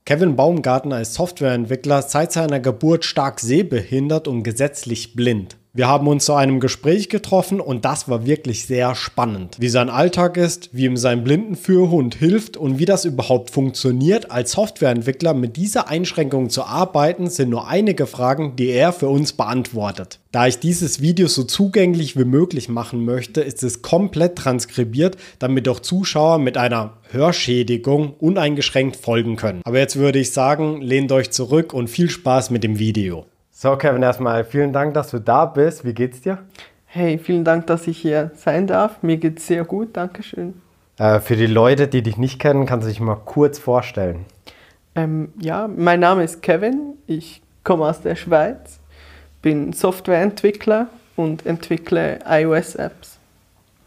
Kevin Baumgartner ist Softwareentwickler, seit seiner Geburt stark sehbehindert und gesetzlich blind. Wir haben uns zu einem Gespräch getroffen und das war wirklich sehr spannend. Wie sein Alltag ist, wie ihm sein Blindenführhund hilft und wie das überhaupt funktioniert, als Softwareentwickler mit dieser Einschränkung zu arbeiten, sind nur einige Fragen, die er für uns beantwortet. Da ich dieses Video so zugänglich wie möglich machen möchte, ist es komplett transkribiert, damit auch Zuschauer mit einer Hörschädigung uneingeschränkt folgen können. Aber jetzt würde ich sagen, lehnt euch zurück und viel Spaß mit dem Video. So Kevin, erstmal vielen Dank, dass du da bist. Wie geht's dir? Hey, vielen Dank, dass ich hier sein darf. Mir geht's sehr gut, Dankeschön. Für die Leute, die dich nicht kennen, kannst du dich mal kurz vorstellen. Ja, mein Name ist Kevin, ich komme aus der Schweiz, bin Softwareentwickler und entwickle iOS-Apps.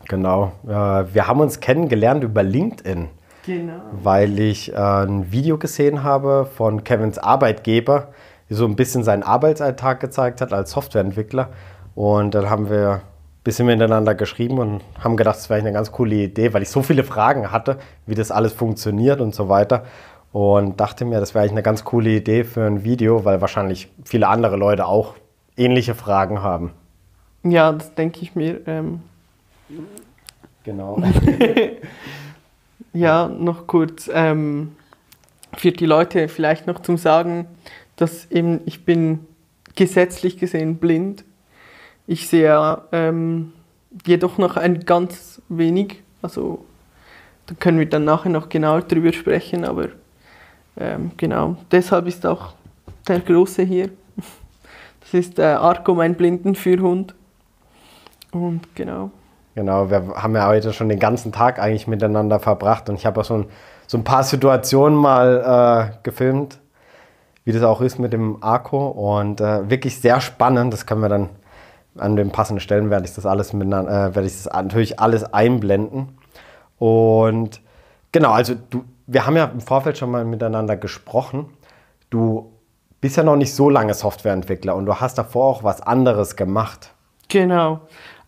Genau, wir haben uns kennengelernt über LinkedIn. Genau. Weil ich ein Video gesehen habe von Kevins Arbeitgeber, die so ein bisschen seinen Arbeitsalltag gezeigt hat als Softwareentwickler. Und dann haben wir ein bisschen miteinander geschrieben und haben gedacht, das wäre eine ganz coole Idee, weil ich so viele Fragen hatte, wie das alles funktioniert und so weiter. Und dachte mir, das wäre eigentlich eine ganz coole Idee für ein Video, weil wahrscheinlich viele andere Leute auch ähnliche Fragen haben. Ja, das denke ich mir. Genau. Ja, noch kurz für die Leute vielleicht noch zum Sagen, dass eben ich bin gesetzlich gesehen blind. Ich sehe jedoch noch ein ganz wenig, also da können wir dann nachher noch genauer drüber sprechen, aber genau, deshalb ist auch der Große hier. Das ist Arco, mein Blindenführhund. Und genau. Genau, wir haben ja heute schon den ganzen Tag eigentlich miteinander verbracht und ich habe auch so ein paar Situationen mal gefilmt, wie das auch ist mit dem Arco und wirklich sehr spannend. Das können wir dann an den passenden Stellen, werde ich das natürlich alles einblenden. Und genau, also wir haben ja im Vorfeld schon mal miteinander gesprochen. Du bist ja noch nicht so lange Softwareentwickler und du hast davor auch was anderes gemacht. Genau.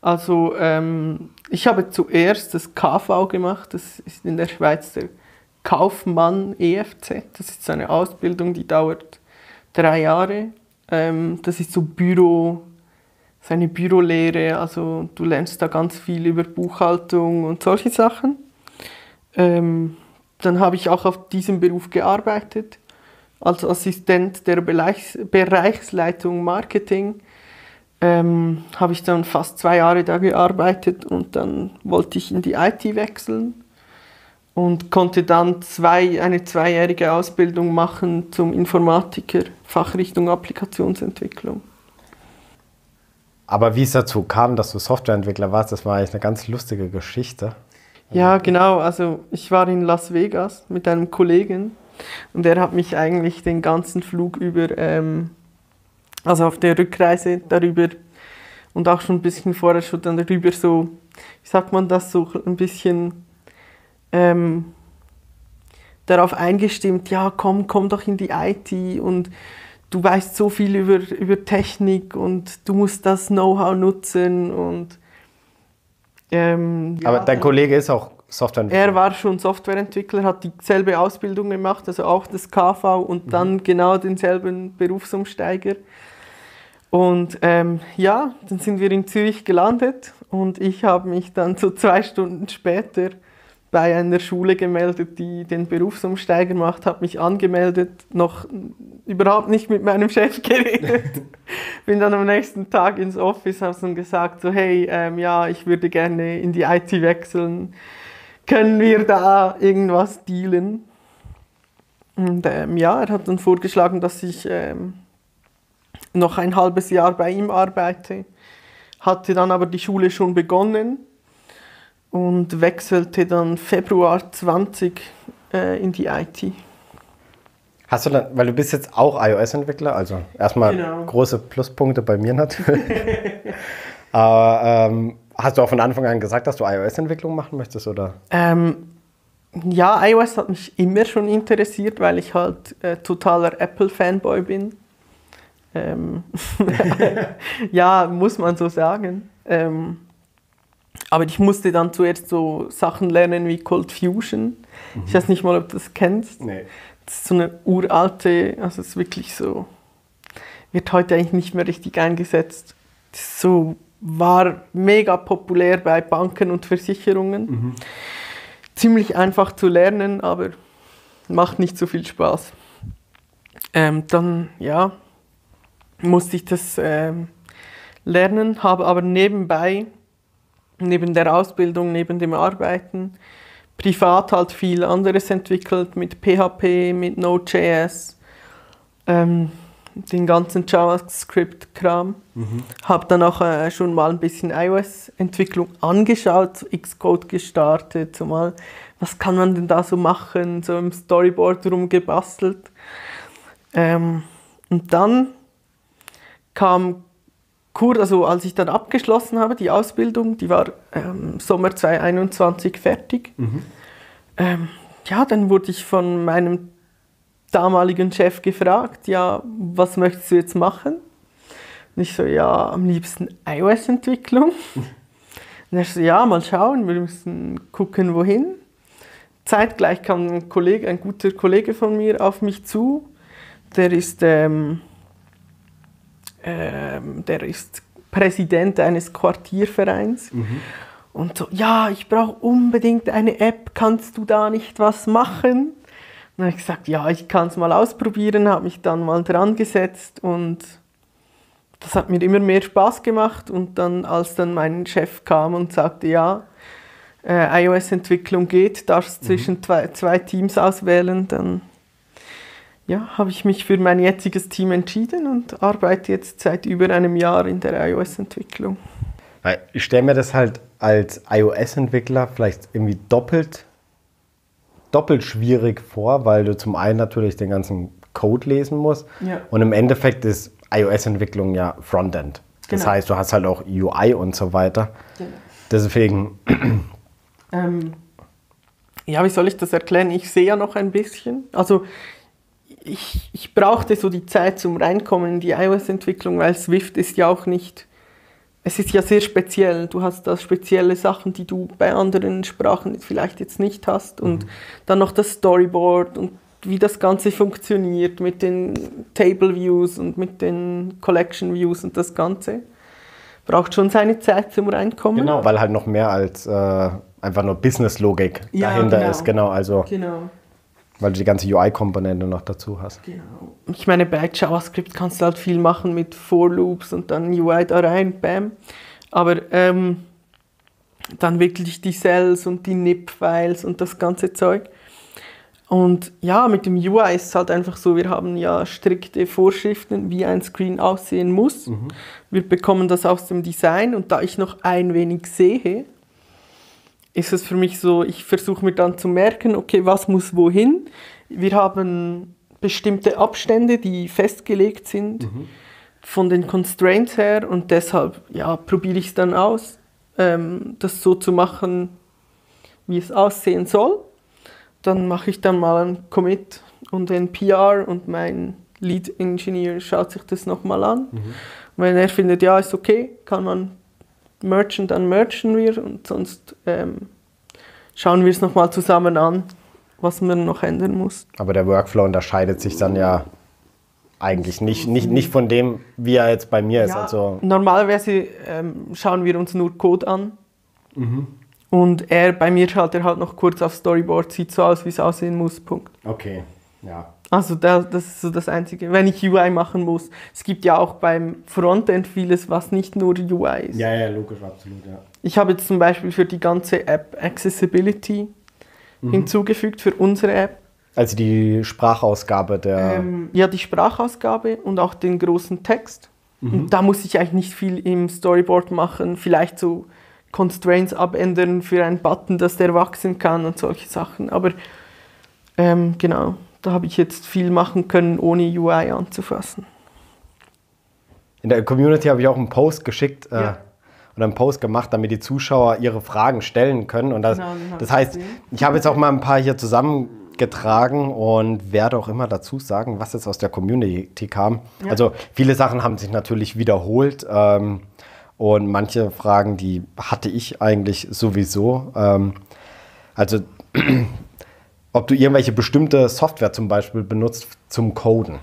Also ich habe zuerst das KV gemacht, das ist in der Schweiz der Kaufmann EFZ. Das ist so eine Ausbildung, die dauert 3 Jahre. Das ist so eine Bürolehre, also du lernst da ganz viel über Buchhaltung und solche Sachen. Dann habe ich auch auf diesem Beruf gearbeitet, als Assistent der Bereichsleitung Marketing. Habe ich dann fast 2 Jahre da gearbeitet und dann wollte ich in die IT wechseln und konnte dann eine 2-jährige Ausbildung machen zum Informatiker, Fachrichtung Applikationsentwicklung. Aber wie es dazu kam, dass du Softwareentwickler warst, das war eigentlich eine ganz lustige Geschichte. Ja, genau. Also ich war in Las Vegas mit einem Kollegen und er hat mich eigentlich den ganzen Flug über also auf der Rückreise darüber und auch schon ein bisschen vorher schon dann darüber so, wie sagt man das, so ein bisschen darauf eingestimmt, ja komm doch in die IT und du weißt so viel über Technik und du musst das Know-how nutzen und aber dein Kollege ist auch Softwareentwickler? Er war schon Softwareentwickler, hat dieselbe Ausbildung gemacht, also auch das KV und dann genau denselben Berufsumsteiger. Und ja, dann sind wir in Zürich gelandet und ich habe mich dann so 2 Stunden später bei einer Schule gemeldet, die den Berufsumsteiger macht, habe mich angemeldet, noch überhaupt nicht mit meinem Chef geredet. Bin dann am nächsten Tag ins Office, habe dann gesagt, so hey, ja, ich würde gerne in die IT wechseln. Können wir da irgendwas dealen? Und ja, er hat dann vorgeschlagen, dass ich noch ein halbes Jahr bei ihm arbeite, hatte dann aber die Schule schon begonnen und wechselte dann Februar 20 in die IT. Hast du dann, weil du bist jetzt auch iOS-Entwickler, also erstmal genau. Große Pluspunkte bei mir natürlich. Aber hast du auch von Anfang an gesagt, dass du iOS-Entwicklung machen möchtest, oder? Ja, iOS hat mich immer schon interessiert, weil ich halt totaler Apple-Fanboy bin. Ja, muss man so sagen. Aber ich musste dann zuerst so Sachen lernen wie Cold Fusion. Ich weiß nicht mal, ob du das kennst. Nee. Das ist so eine uralte, also es ist wirklich so, wird heute eigentlich nicht mehr richtig eingesetzt. Das ist so, war mega populär bei Banken und Versicherungen. Ziemlich einfach zu lernen, aber macht nicht so viel Spaß. Dann, ja, musste ich das lernen, habe aber nebenbei, neben der Ausbildung, neben dem Arbeiten, privat halt viel anderes entwickelt, mit PHP, mit Node.js, den ganzen JavaScript-Kram. Habe dann auch schon mal ein bisschen iOS-Entwicklung angeschaut, so Xcode gestartet, so mal, was kann man denn da so machen, so im Storyboard rumgebastelt. Und dann kam also als ich dann abgeschlossen habe, die Ausbildung, die war Sommer 2021 fertig. Ja, dann wurde ich von meinem damaligen Chef gefragt, ja, was möchtest du jetzt machen? Und ich so, ja, am liebsten iOS-Entwicklung. Und er so, ja, mal schauen, wir müssen gucken, wohin. Zeitgleich kam ein guter Kollege von mir auf mich zu, der ist Präsident eines Quartiervereins. Und so, ja, ich brauche unbedingt eine App, kannst du da nicht was machen? Und dann habe ich gesagt, ja, ich kann es mal ausprobieren, habe mich dann mal dran gesetzt und das hat mir immer mehr Spaß gemacht. Und dann, als dann mein Chef kam und sagte, ja, iOS-Entwicklung geht, darfst zwischen zwei Teams auswählen, dann ja, habe ich mich für mein jetziges Team entschieden und arbeite jetzt seit über einem Jahr in der iOS-Entwicklung. Ich stelle mir das halt als iOS-Entwickler vielleicht irgendwie doppelt schwierig vor, weil du zum einen natürlich den ganzen Code lesen musst und im Endeffekt ist iOS-Entwicklung ja Frontend. Das Genau. heißt, du hast halt auch UI und so weiter. Genau. Deswegen... Ja, wie soll ich das erklären? Ich sehe ja noch ein bisschen. Also ich brauchte so die Zeit zum Reinkommen in die iOS-Entwicklung, weil Swift ist ja auch nicht, es ist ja sehr speziell. Du hast da spezielle Sachen, die du bei anderen Sprachen vielleicht jetzt nicht hast. Und dann noch das Storyboard und wie das Ganze funktioniert mit den Table Views und mit den Collection Views und das Ganze. Braucht schon seine Zeit zum Reinkommen. Genau, weil halt noch mehr als einfach nur Business-Logik dahinter ist. Genau, also weil du die ganze UI-Komponente noch dazu hast. Genau. Ich meine, bei JavaScript kannst du halt viel machen mit For-Loops und dann UI da rein, bam. Aber dann wirklich die Cells und die NIP-Files und das ganze Zeug. Und ja, mit dem UI ist es halt einfach so, wir haben ja strikte Vorschriften, wie ein Screen aussehen muss. Wir bekommen das aus dem Design und da ich noch ein wenig sehe, ist es für mich so, ich versuche mir dann zu merken, okay, was muss wohin. Wir haben bestimmte Abstände, die festgelegt sind von den Constraints her und deshalb ja, probiere ich es dann aus, das so zu machen, wie es aussehen soll. Dann mache ich dann mal einen Commit und ein PR und mein Lead-Engineer schaut sich das nochmal an. Wenn er findet, ja, ist okay, kann man mergen, dann mergen wir und sonst schauen wir es nochmal zusammen an, was man noch ändern muss. Aber der Workflow unterscheidet sich dann ja eigentlich nicht von dem, wie er jetzt bei mir ist. Ja, Also normalerweise schauen wir uns nur Code an. Und bei mir schaut er halt noch kurz auf Storyboard, sieht so aus, wie es aussehen muss, Punkt. okay, ja. Also das ist so das Einzige, wenn ich UI machen muss. Es gibt ja auch beim Frontend vieles, was nicht nur UI ist. Ja, logisch, absolut, ja. Ich habe jetzt zum Beispiel für die ganze App Accessibility hinzugefügt, für unsere App. Also die Sprachausgabe der... Ja, die Sprachausgabe und auch den großen Text. Und da muss ich eigentlich nicht viel im Storyboard machen, vielleicht so Constraints abändern für einen Button, dass der wachsen kann und solche Sachen. Aber genau, da habe ich jetzt viel machen können, ohne UI anzufassen. In der Community habe ich auch einen Post geschickt oder einen Post gemacht, damit die Zuschauer ihre Fragen stellen können. Und das heißt, ich habe jetzt auch mal ein paar hier zusammengetragen und werde auch immer dazu sagen, was jetzt aus der Community kam. Ja. Also viele Sachen haben sich natürlich wiederholt. Und manche Fragen, die hatte ich eigentlich sowieso. Also ob du irgendwelche bestimmte Software zum Beispiel benutzt zum Coden.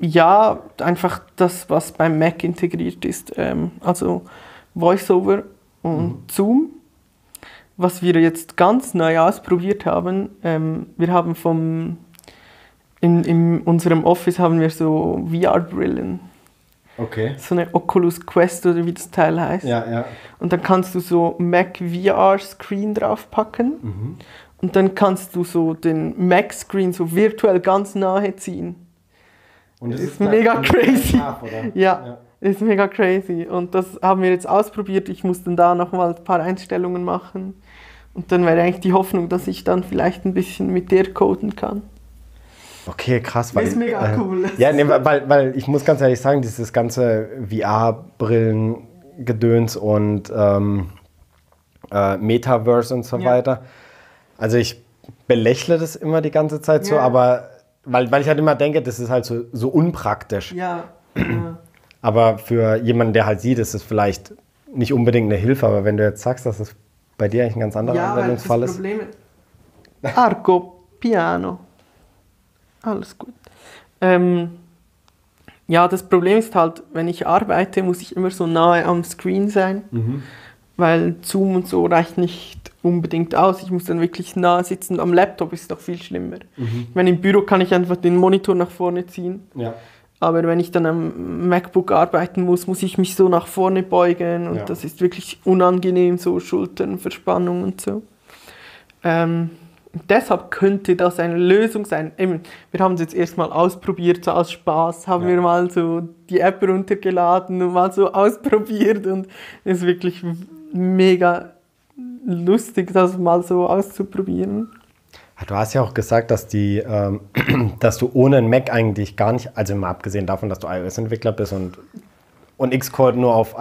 Ja, einfach das, was beim Mac integriert ist. Also VoiceOver und Zoom. Was wir jetzt ganz neu ausprobiert haben, wir haben in unserem Office haben wir so VR-Brillen. Okay. So eine Oculus Quest oder wie das Teil heißt. Ja, ja. Und dann kannst du so Mac VR Screen draufpacken. Und dann kannst du so den Mac Screen so virtuell ganz nahe ziehen. Und das ist mega crazy. Oder? Ja, ist mega crazy. Und das haben wir jetzt ausprobiert. Ich muss dann da nochmal ein paar Einstellungen machen. Und dann wäre eigentlich die Hoffnung, dass ich dann vielleicht ein bisschen mit der coden kann. Okay, krass. Das ist mega cool. Ja, nee, weil ich muss ganz ehrlich sagen, dieses ganze VR-Brillen-Gedöns und Metaverse und so weiter. Also ich belächle das immer die ganze Zeit so, aber weil ich halt immer denke, das ist halt so unpraktisch. Ja. Aber für jemanden, der halt sieht, ist es vielleicht nicht unbedingt eine Hilfe, aber wenn du jetzt sagst, dass es bei dir eigentlich ein ganz anderer Anwendungsfall ist. Problem ist. Arco, piano. Alles gut. Ja, das Problem ist halt, wenn ich arbeite, muss ich immer so nahe am Screen sein, weil Zoom und so reicht nicht unbedingt aus. Ich muss dann wirklich nahe sitzen. Am Laptop ist es doch viel schlimmer. Ich meine, im Büro kann ich einfach den Monitor nach vorne ziehen. Ja. Aber wenn ich dann am MacBook arbeiten muss, muss ich mich so nach vorne beugen und das ist wirklich unangenehm, so Schulternverspannung und so. Deshalb könnte das eine Lösung sein. Eben, wir haben es jetzt erstmal ausprobiert, so aus Spaß, haben wir mal so die App runtergeladen und mal so ausprobiert und es ist wirklich mega lustig, das mal so auszuprobieren. Du hast ja auch gesagt, dass dass du ohne einen Mac eigentlich gar nicht, also mal abgesehen davon, dass du iOS-Entwickler bist und Xcode nur auf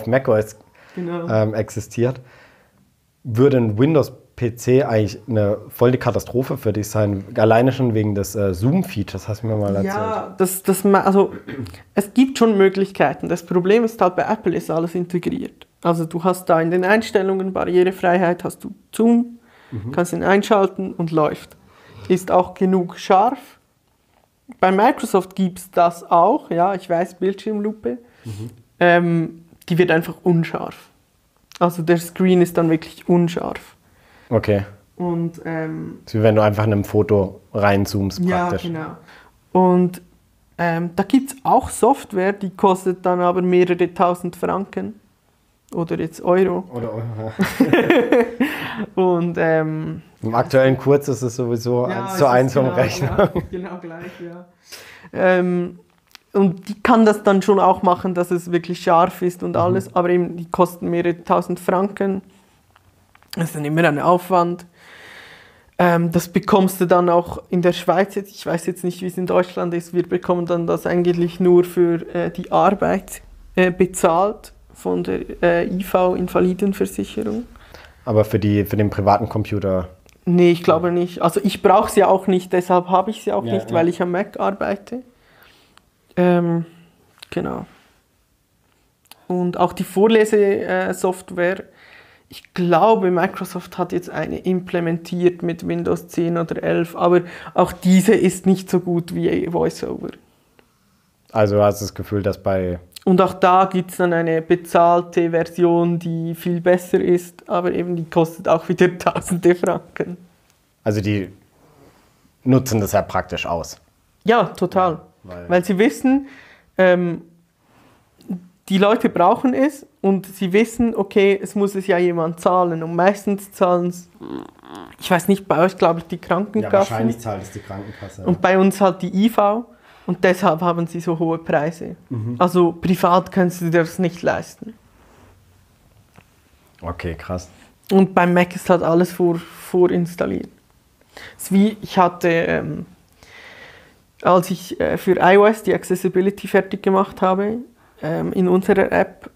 macOS existiert, würde ein Windows-PC eigentlich eine voll die Katastrophe für dich sein, alleine schon wegen des Zoom-Features, hast du mir mal erzählt. Ja, also es gibt schon Möglichkeiten. Das Problem ist halt, bei Apple ist alles integriert. Also du hast da in den Einstellungen Barrierefreiheit, hast du Zoom, kannst ihn einschalten und läuft. Ist auch genug scharf. Bei Microsoft gibt es das auch, ja, ich weiß, Bildschirmlupe. Die wird einfach unscharf. Also der Screen ist dann wirklich unscharf. Okay. Und, so wie wenn du einfach in einem Foto reinzoomst praktisch. Ja, genau. Und da gibt es auch Software, die kostet dann aber mehrere tausend Franken. Oder jetzt Euro. Oder Euro, ja. Und, im aktuellen Kurs ist es sowieso 1:1 vom Rechner. Ja, genau gleich, ja. Und die kann das dann schon auch machen, dass es wirklich scharf ist und alles, aber eben die kosten mehrere tausend Franken. Das ist dann immer ein Aufwand. Das bekommst du dann auch in der Schweiz jetzt, ich weiß jetzt nicht, wie es in Deutschland ist, wir bekommen dann das eigentlich nur für die Arbeit bezahlt von der IV, Invalidenversicherung. Aber für den privaten Computer? Nee, ich glaube nicht. Also ich brauche sie auch nicht, deshalb habe ich sie auch nicht, weil ich am Mac arbeite. Genau. Und auch die Vorlesesoftware, ich glaube, Microsoft hat jetzt eine implementiert mit Windows 10 oder 11, aber auch diese ist nicht so gut wie VoiceOver. Also hast du das Gefühl, dass bei... Und auch da gibt es dann eine bezahlte Version, die viel besser ist, aber eben die kostet auch wieder tausende Franken. Also die nutzen das ja praktisch aus. Ja, total. Weil sie wissen, die Leute brauchen es und sie wissen, okay, es muss es ja jemand zahlen. Und meistens zahlen es, ich weiß nicht, bei euch glaube ich die Krankenkasse. Ja, wahrscheinlich zahlt es die Krankenkasse. Und bei uns halt die IV. Und deshalb haben sie so hohe Preise. Also privat kannst du dir das nicht leisten. Okay, krass. Und beim Mac ist halt alles vorinstalliert. Es ist wie, ich hatte, als ich für iOS die Accessibility fertig gemacht habe, in unserer App,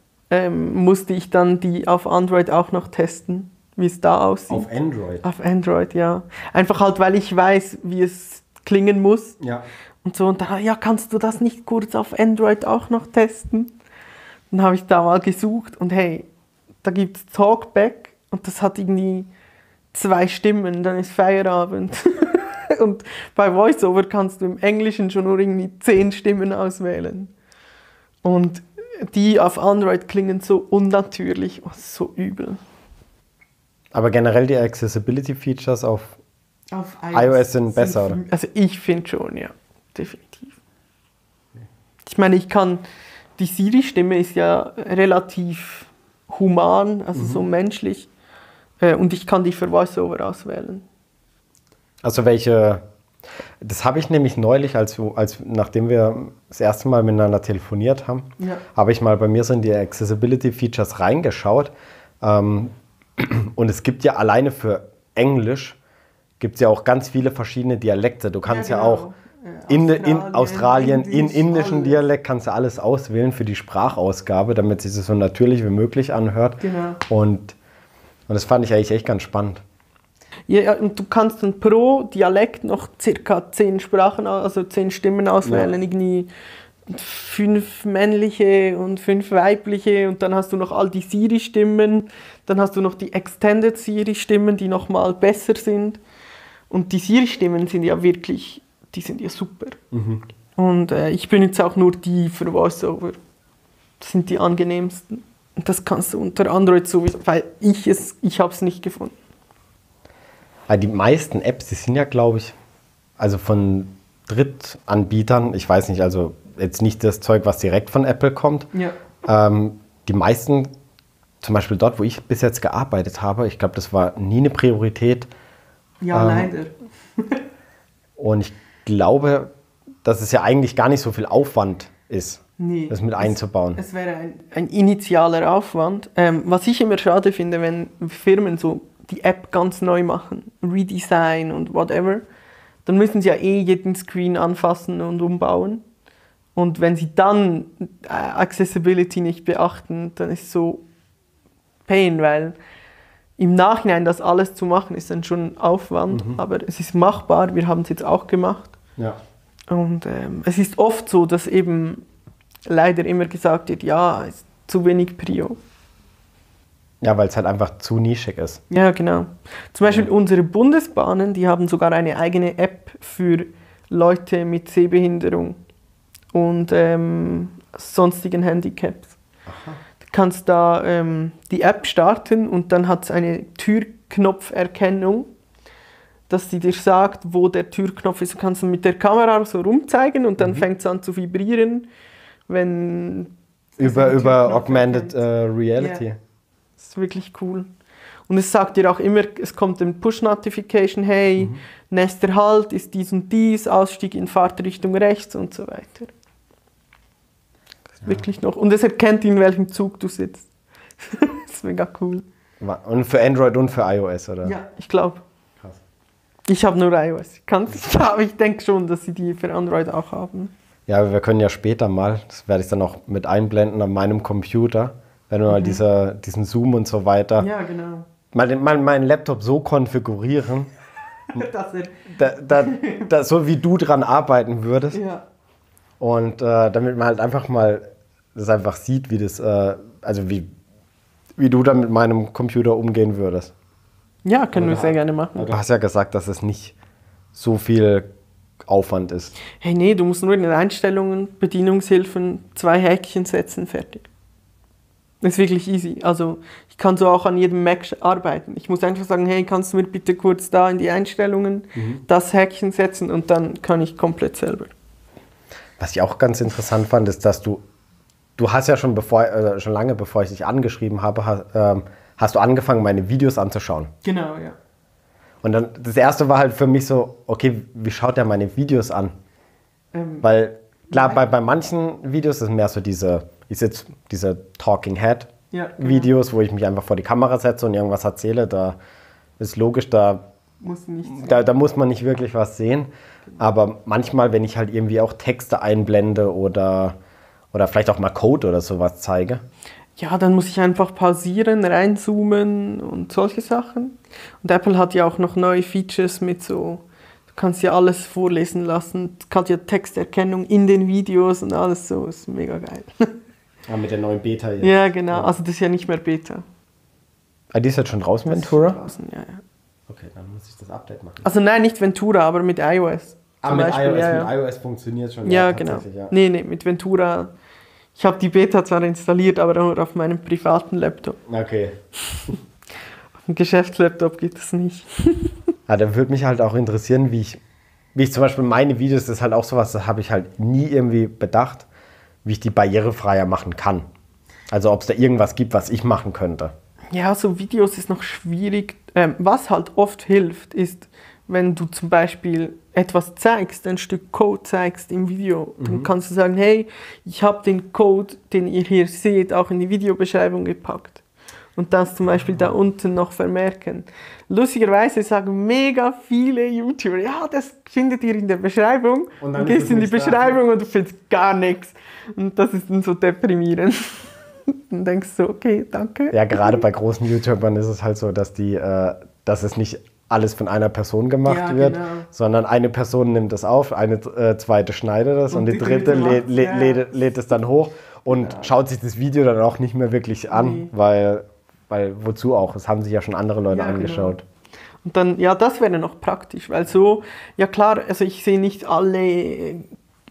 musste ich dann die auf Android auch noch testen, wie es da aussieht. Auf Android? Auf Android, ja. Einfach halt, weil ich weiß, wie es klingen muss. Ja. Und so, und da, ja, kannst du das nicht kurz auf Android auch noch testen? Dann habe ich da mal gesucht und hey, da gibt es Talkback und das hat irgendwie 2 Stimmen, dann ist Feierabend. Und bei VoiceOver kannst du im Englischen schon nur irgendwie 10 Stimmen auswählen. Und die auf Android klingen so unnatürlich, so übel. Aber generell die Accessibility-Features auf iOS sind besser, oder? Also ich finde schon, ja, definitiv. Ich meine, die Siri-Stimme ist ja relativ human, also so menschlich. Und ich kann die für VoiceOver auswählen. Also das habe ich nämlich neulich, nachdem wir das erste Mal miteinander telefoniert haben, habe ich mal bei mir so in die Accessibility-Features reingeschaut. Und es gibt ja alleine für Englisch, gibt es ja auch ganz viele verschiedene Dialekte. Du kannst ja auch in Australien, in indischen alles. Dialekt kannst du alles auswählen für die Sprachausgabe, damit es sich so natürlich wie möglich anhört. Genau. Und das fand ich eigentlich echt ganz spannend. Ja, und du kannst dann pro Dialekt noch circa 10 Sprachen, also 10 Stimmen auswählen. Ja. Irgendwie 5 männliche und 5 weibliche und dann hast du noch all die Siri-Stimmen, dann hast du noch die Extended Siri-Stimmen, die nochmal besser sind. Und die Siri-Stimmen sind ja wirklich, die sind ja super. Mhm. Und ich benutze auch nur die für VoiceOver. Das sind die angenehmsten. Und das kannst du unter Android sowieso, weil ich habe es nicht gefunden. Die meisten Apps, die sind ja, glaube ich, also von Drittanbietern, ich weiß nicht, also jetzt nicht das Zeug, was direkt von Apple kommt. Ja. Die meisten, zum Beispiel dort, wo ich bis jetzt gearbeitet habe, ich glaube, das war nie eine Priorität. Ja, leider. Und ich glaube, dass es ja eigentlich gar nicht so viel Aufwand ist, das mit einzubauen. Es wäre ein initialer Aufwand. Was ich immer schade finde, wenn Firmen so die App ganz neu machen, Redesign und whatever, dann müssen sie ja jeden Screen anfassen und umbauen. Und wenn sie dann Accessibility nicht beachten, dann ist es so Pain, weil im Nachhinein das alles zu machen, ist dann schon Aufwand, aber es ist machbar, wir haben es jetzt auch gemacht. Ja. Und es ist oft so, dass eben leider immer gesagt wird, ja, ist zu wenig Prio. Ja, weil es halt einfach zu nischig ist. Ja, genau. Zum Beispiel unsere Bundesbahnen, die haben sogar eine eigene App für Leute mit Sehbehinderung und sonstigen Handicaps. Aha. Du kannst da die App starten und dann hat es eine Türknopferkennung, dass sie dir sagt, wo der Türknopf ist. Du kannst mit der Kamera so rumzeigen und dann fängt es an zu vibrieren, wenn über Augmented Reality. Yeah. Das ist wirklich cool. Und es sagt dir auch immer, es kommt eine Push-Notification, hey, nächster Halt ist dies und dies, Ausstieg in Fahrtrichtung rechts und so weiter. Das ist wirklich noch. Und es erkennt, in welchem Zug du sitzt. Das ist mega cool. Und für Android und für iOS, oder? Ja, ich glaube. Krass. Ich habe nur iOS. Aber ich denke schon, dass sie die für Android auch haben. Ja, wir können ja später mal, das werde ich dann auch mit einblenden an meinem Computer, wenn wir mal diesen Zoom und so weiter, ja, genau, meinen Laptop so konfigurieren, so wie du dran arbeiten würdest. Ja. Und damit man halt einfach mal das einfach sieht, wie das, also wie du dann mit meinem Computer umgehen würdest. Ja, können wir sehr gerne machen. Du hast ja gesagt, dass es nicht so viel Aufwand ist. Hey, nee, du musst nur in den Einstellungen, Bedienungshilfen, 2 Häkchen setzen, fertig. Das ist wirklich easy. Also ich kann so auch an jedem Mac arbeiten. Ich muss einfach sagen, hey, kannst du mir bitte kurz da in die Einstellungen das Häkchen setzen und dann kann ich komplett selber. Was ich auch ganz interessant fand, ist, dass du hast ja schon lange bevor ich dich angeschrieben habe, hast du angefangen, meine Videos anzuschauen. Genau, ja. Und dann das erste war halt für mich so, okay, wie schaut der meine Videos an? Weil klar, bei manchen Videos ist mehr so diese Talking Head Videos, wo ich mich einfach vor die Kamera setze und irgendwas erzähle. Da ist logisch, da muss man nicht wirklich was sehen. Aber manchmal, wenn ich halt irgendwie auch Texte einblende oder vielleicht auch mal Code oder sowas zeige. Ja, dann muss ich einfach pausieren, reinzoomen und solche Sachen. Und Apple hat ja auch noch neue Features mit so, du kannst ja alles vorlesen lassen, du kannst ja Texterkennung in den Videos und alles so, ist mega geil. Ah, mit der neuen Beta jetzt. Ja, genau, also das ist ja nicht mehr Beta. Ah, die ist jetzt schon draußen, Ventura? Draußen, ja. Okay, dann muss ich das Update machen. Also nein, nicht Ventura, aber mit iOS. Mit Beispiel, iOS, mit iOS funktioniert schon. Ja, genau. Ja. Nee, mit Ventura. Ich habe die Beta zwar installiert, aber nur auf meinem privaten Laptop. Okay. Auf dem Geschäftslaptop geht es nicht. Ja, dann würde mich halt auch interessieren, wie ich zum Beispiel meine Videos, das ist halt auch sowas, das habe ich halt nie irgendwie bedacht, wie ich die barrierefreier machen kann. Also ob es da irgendwas gibt, was ich machen könnte. Ja, so Videos ist noch schwierig. Was halt oft hilft, ist, wenn du zum Beispiel etwas zeigst, ein Stück Code zeigst im Video, dann kannst du sagen, hey, ich habe den Code, den ihr hier seht, auch in die Videobeschreibung gepackt. Und das zum Beispiel da unten noch vermerken. Lustigerweise sagen mega viele YouTuber, ja, das findet ihr in der Beschreibung. Und dann gehst du in die Beschreibung und du findest gar nichts. Und das ist dann so deprimierend. Dann denkst du so, okay, danke. Ja, gerade bei großen YouTubern ist es halt so, dass es nicht alles von einer Person gemacht wird, sondern eine Person nimmt es auf, eine zweite schneidet es und die dritte lädt es dann hoch und schaut sich das Video dann auch nicht mehr wirklich an, weil wozu auch? Es haben sich ja schon andere Leute angeschaut. Genau. Und dann, ja, das wäre noch praktisch, weil so, ja klar, also ich sehe nicht alle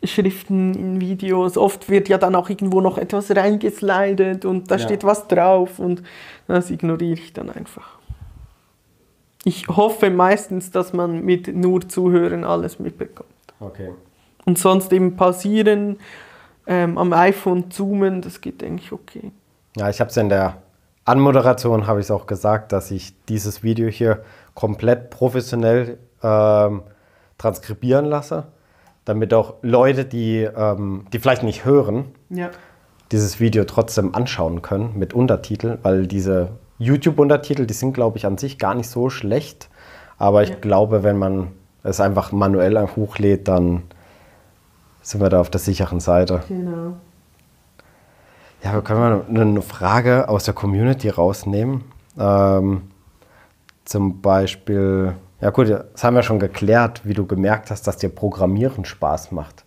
Schriften in Videos, oft wird ja dann auch irgendwo noch etwas reingeslidet und da steht was drauf und das ignoriere ich dann einfach. Ich hoffe meistens, dass man mit nur Zuhören alles mitbekommt. Okay. Und sonst eben pausieren, am iPhone zoomen, das geht eigentlich okay. Ja, ich habe es in der Anmoderation, habe ich es auch gesagt, dass ich dieses Video hier komplett professionell transkribieren lasse, damit auch Leute, die vielleicht nicht hören, dieses Video trotzdem anschauen können mit Untertiteln, weil diese YouTube-Untertitel, die sind, glaube ich, an sich gar nicht so schlecht. Aber ich glaube, wenn man es einfach manuell hochlädt, dann sind wir da auf der sicheren Seite. Genau. Ja, wir können mal eine Frage aus der Community rausnehmen. Zum Beispiel, ja gut, das haben wir schon geklärt, wie du gemerkt hast, dass dir Programmieren Spaß macht.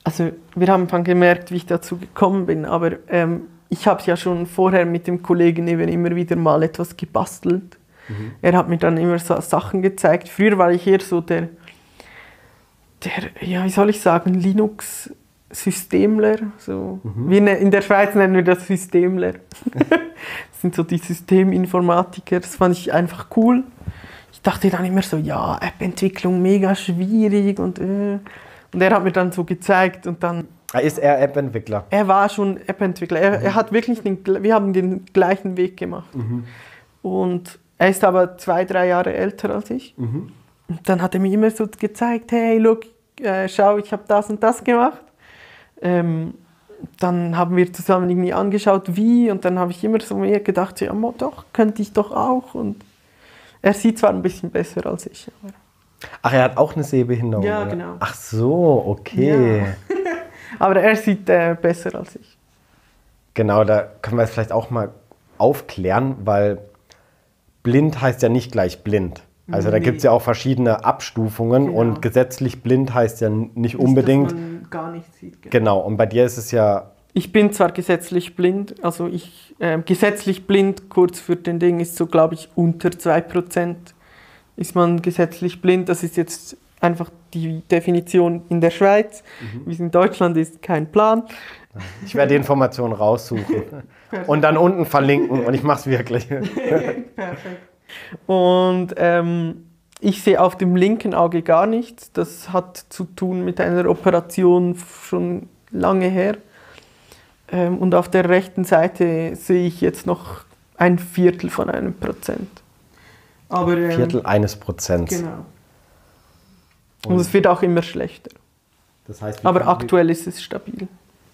Also wir haben dann gemerkt, wie ich dazu gekommen bin, aber ich habe ja schon vorher mit dem Kollegen eben immer wieder mal etwas gebastelt. Er hat mir dann immer so Sachen gezeigt. Früher war ich eher so der ja, wie soll ich sagen, Linux-Systemler. So. In der Schweiz nennen wir das Systemler. Das sind so die Systeminformatiker. Das fand ich einfach cool. Ich dachte dann immer so, ja, App-Entwicklung mega schwierig und er hat mir dann so gezeigt und dann... Ist er App-Entwickler? Er war schon App-Entwickler. Er hat wirklich wir haben den gleichen Weg gemacht. Und er ist aber 2-3 Jahre älter als ich. Und dann hat er mir immer so gezeigt, hey, look, schau, ich habe das und das gemacht. Dann haben wir zusammen irgendwie angeschaut, wie, und dann habe ich immer so mir gedacht, ja, doch, könnte ich doch auch. Und er sieht zwar ein bisschen besser als ich. Aber ach, er hat auch eine Sehbehinderung? Ja, oder? genau. Ach so, okay. Ja. Aber er sieht besser als ich. Genau, da können wir es vielleicht auch mal aufklären, weil blind heißt ja nicht gleich blind. Also da gibt es ja auch verschiedene Abstufungen und gesetzlich blind heißt ja nicht unbedingt... Dass man gar nichts sieht. Genau, und bei dir ist es ja... Ich bin zwar gesetzlich blind, also gesetzlich blind, kurz für den Ding, ist so, glaube ich, unter 2% ist man gesetzlich blind. Das ist jetzt einfach die Definition in der Schweiz. Wie es in Deutschland ist, kein Plan. Ich werde die Informationen raussuchen und dann unten verlinken und ich mache es wirklich. Perfekt. Und ich sehe auf dem linken Auge gar nichts. Das hat zu tun mit einer Operation schon lange her. Und auf der rechten Seite sehe ich jetzt noch 1/4%. Aber, 1/4%. Genau. Und es wird auch immer schlechter. Das heißt, aber aktuell ist es stabil.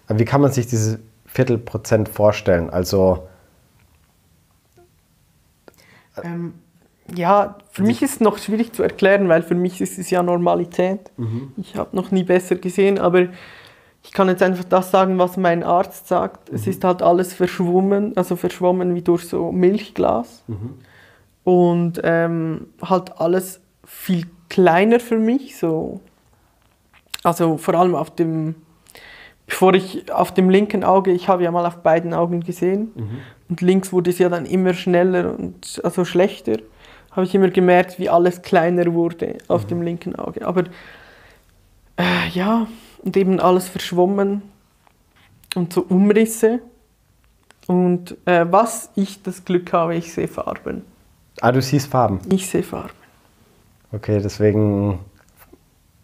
Wie kann man sich diese 1/4% vorstellen? Also ja, für mich ist es noch schwierig zu erklären, weil für mich ist es ja Normalität. Ich habe noch nie besser gesehen, aber ich kann jetzt einfach das sagen, was mein Arzt sagt. Es ist halt alles verschwommen, also verschwommen wie durch so Milchglas. Und halt alles viel kleiner für mich. So. Also vor allem auf dem linken Auge, ich habe ja mal auf beiden Augen gesehen. Und links wurde es ja dann immer schneller und also schlechter. habe ich immer gemerkt, wie alles kleiner wurde auf dem linken Auge. Aber ja, und eben alles verschwommen und so Umrisse. Und was ich das Glück habe, ich sehe Farben. Ah, du siehst Farben? Ich sehe Farben. Okay, deswegen,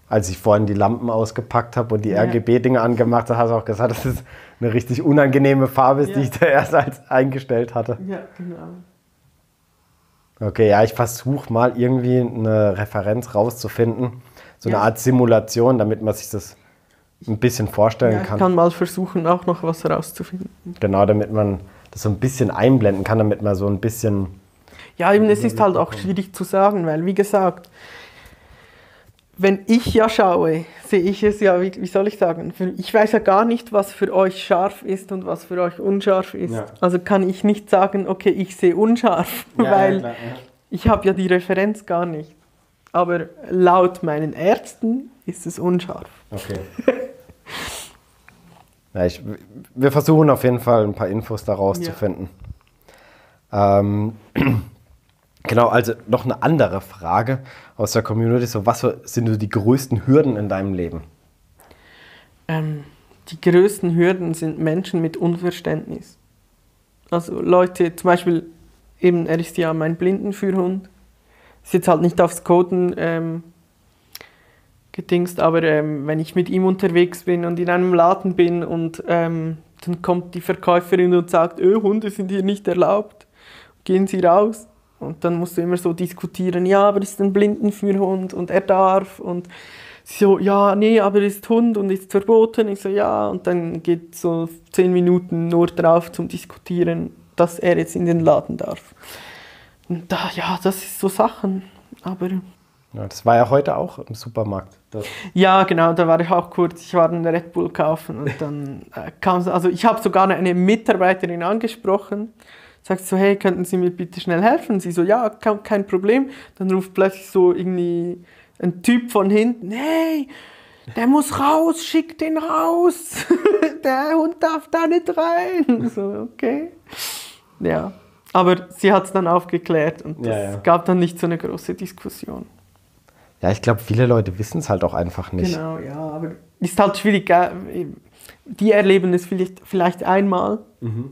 als ich vorhin die Lampen ausgepackt habe und die RGB-Dinge angemacht habe, hast du auch gesagt, dass es eine richtig unangenehme Farbe ist, die ich da erst als eingestellt hatte. Ja, genau. Okay, ja, ich versuche mal irgendwie eine Referenz rauszufinden. So eine Art Simulation, damit man sich das ein bisschen vorstellen kann. Ich kann mal versuchen, auch noch was herauszufinden. Genau, damit man das so ein bisschen einblenden kann, damit man so ein bisschen... Ja, eben, es ist halt auch schwierig zu sagen, weil, wie gesagt, wenn ich ja schaue, sehe ich es ja, wie soll ich sagen, ich weiß ja gar nicht, was für euch scharf ist und was für euch unscharf ist. Ja. Also kann ich nicht sagen, okay, ich sehe unscharf, weil ich habe ja die Referenz gar nicht. Aber laut meinen Ärzten ist es unscharf. Okay. Ja, wir versuchen auf jeden Fall ein paar Infos daraus zu finden. Genau, also noch eine andere Frage aus der Community. So, was sind so die größten Hürden in deinem Leben? Die größten Hürden sind Menschen mit Unverständnis. Also Leute, zum Beispiel, eben, er ist ja mein Blindenführhund. Ist jetzt halt nicht aufs Coden gedingst, aber wenn ich mit ihm unterwegs bin und in einem Laden bin und dann kommt die Verkäuferin und sagt, Hunde sind hier nicht erlaubt, gehen Sie raus. Und dann musst du immer so diskutieren, ja, aber es ist ein Blindenführhund und er darf. Und sie so, ja, nee, aber er ist Hund und ist verboten. Ich so, ja. Und dann geht so 10 Minuten nur drauf zum Diskutieren, dass er jetzt in den Laden darf. Und da, ja, das ist so Sachen, aber... Ja, das war ja heute auch im Supermarkt. Ja, genau, da war ich auch kurz, ich war einen Red Bull kaufen und dann kam es, also ich habe sogar eine Mitarbeiterin angesprochen, sagt so, hey, könnten Sie mir bitte schnell helfen? Sie so, ja, kein Problem. Dann ruft plötzlich so irgendwie ein Typ von hinten, hey, der muss raus, schick den raus, der Hund darf da nicht rein. So, okay. Ja, aber sie hat es dann aufgeklärt und es gab dann nicht so eine große Diskussion. Ja, ich glaube, viele Leute wissen es halt auch einfach nicht. Genau, ja, aber ist halt schwierig. Die erleben es vielleicht einmal,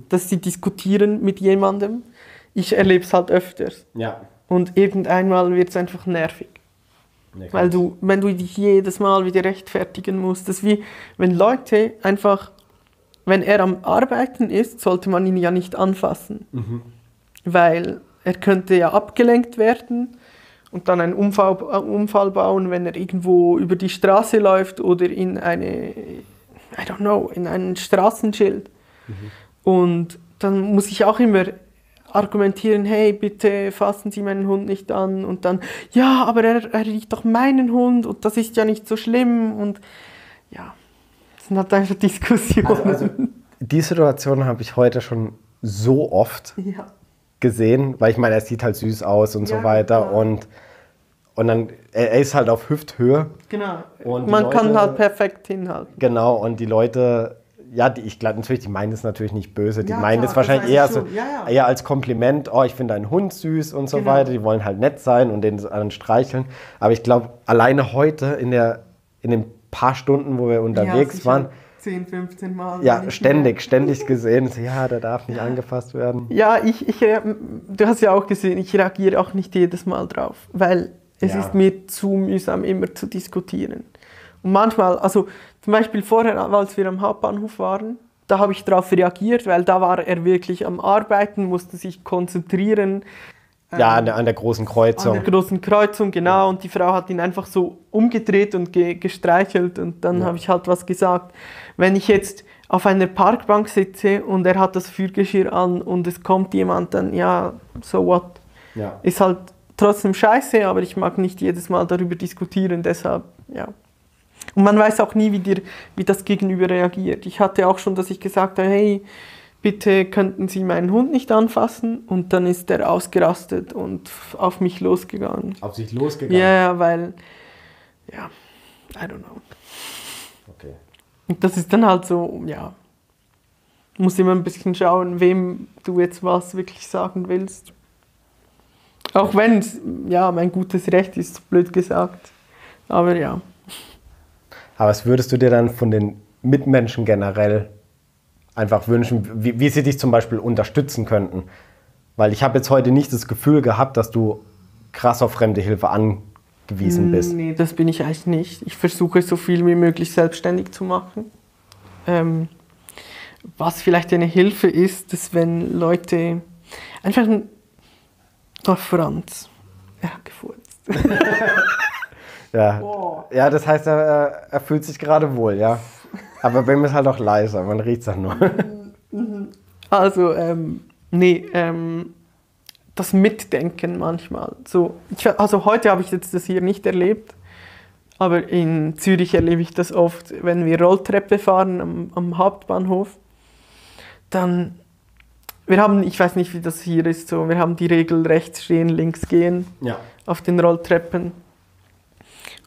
dass sie diskutieren mit jemandem. Ich erlebe es halt öfters. Ja. Und irgendeinmal wird es einfach nervig. Ja, weil wenn du dich jedes Mal wieder rechtfertigen musst, das ist wie, wenn Leute einfach, wenn er am Arbeiten ist, sollte man ihn ja nicht anfassen. Weil er könnte ja abgelenkt werden und dann einen Unfall bauen, wenn er irgendwo über die Straße läuft oder in in ein Straßenschild. Und dann muss ich auch immer argumentieren, hey, bitte fassen Sie meinen Hund nicht an. Und dann, ja, aber er riecht doch meinen Hund und das ist ja nicht so schlimm. Und ja, das sind halt einfach Diskussionen. Also die Situation habe ich heute schon so oft gesehen, weil ich meine, er sieht halt süß aus und so weiter. Klar. Und dann, er ist halt auf Hüfthöhe. Genau. Und man kann halt perfekt hinhalten. Genau, und die Leute, ja, ich glaube natürlich, die meinen es natürlich nicht böse. Die meinen es wahrscheinlich eher als Kompliment, oh, ich finde deinen Hund süß und so weiter. Die wollen halt nett sein und den anderen streicheln. Aber ich glaube, alleine heute in den paar Stunden, wo wir unterwegs waren, 10, 15 Mal. Ja, ständig gesehen. So, ja, der darf nicht angefasst werden. Ja, du hast ja auch gesehen, ich reagiere auch nicht jedes Mal drauf, weil es ist mir zu mühsam, immer zu diskutieren. Und manchmal, also zum Beispiel vorher, als wir am Hauptbahnhof waren, da habe ich darauf reagiert, weil da war er wirklich am Arbeiten, musste sich konzentrieren. Ja, an der großen Kreuzung. An der großen Kreuzung, genau. Ja. Und die Frau hat ihn einfach so umgedreht und gestreichelt und dann habe ich halt was gesagt. Wenn ich jetzt auf einer Parkbank sitze und er hat das Führgeschirr an und es kommt jemand, dann ja, so what. Ja. Ist halt trotzdem scheiße, aber ich mag nicht jedes Mal darüber diskutieren, deshalb, ja. Und man weiß auch nie, wie das Gegenüber reagiert. Ich hatte auch schon, dass ich gesagt habe, hey, bitte könnten Sie meinen Hund nicht anfassen. Und dann ist er ausgerastet und auf mich losgegangen. Auf sich losgegangen? Ja, weil, ja, I don't know. Okay. Und das ist dann halt so, ja, muss immer ein bisschen schauen, wem du jetzt was wirklich sagen willst. Auch wenn es ja mein gutes Recht ist, blöd gesagt. Aber ja. Aber was würdest du dir dann von den Mitmenschen generell einfach wünschen, wie sie dich zum Beispiel unterstützen könnten? Weil ich habe jetzt heute nicht das Gefühl gehabt, dass du krass auf fremde Hilfe angewiesen bist. Nee, das bin ich eigentlich nicht. Ich versuche so viel wie möglich selbstständig zu machen. Was vielleicht eine Hilfe ist, dass wenn Leute einfach Franz, er hat gefurzt. Ja. Ja, das heißt, er fühlt sich gerade wohl, ja. Aber bei mir ist halt auch leiser, man riecht es dann nur. Also, das Mitdenken manchmal. Also heute habe ich jetzt das hier nicht erlebt, aber in Zürich erlebe ich das oft, wenn wir Rolltreppe fahren am Hauptbahnhof. Dann, ich weiß nicht, wie das hier ist, so, wir haben die Regel rechts stehen, links gehen auf den Rolltreppen.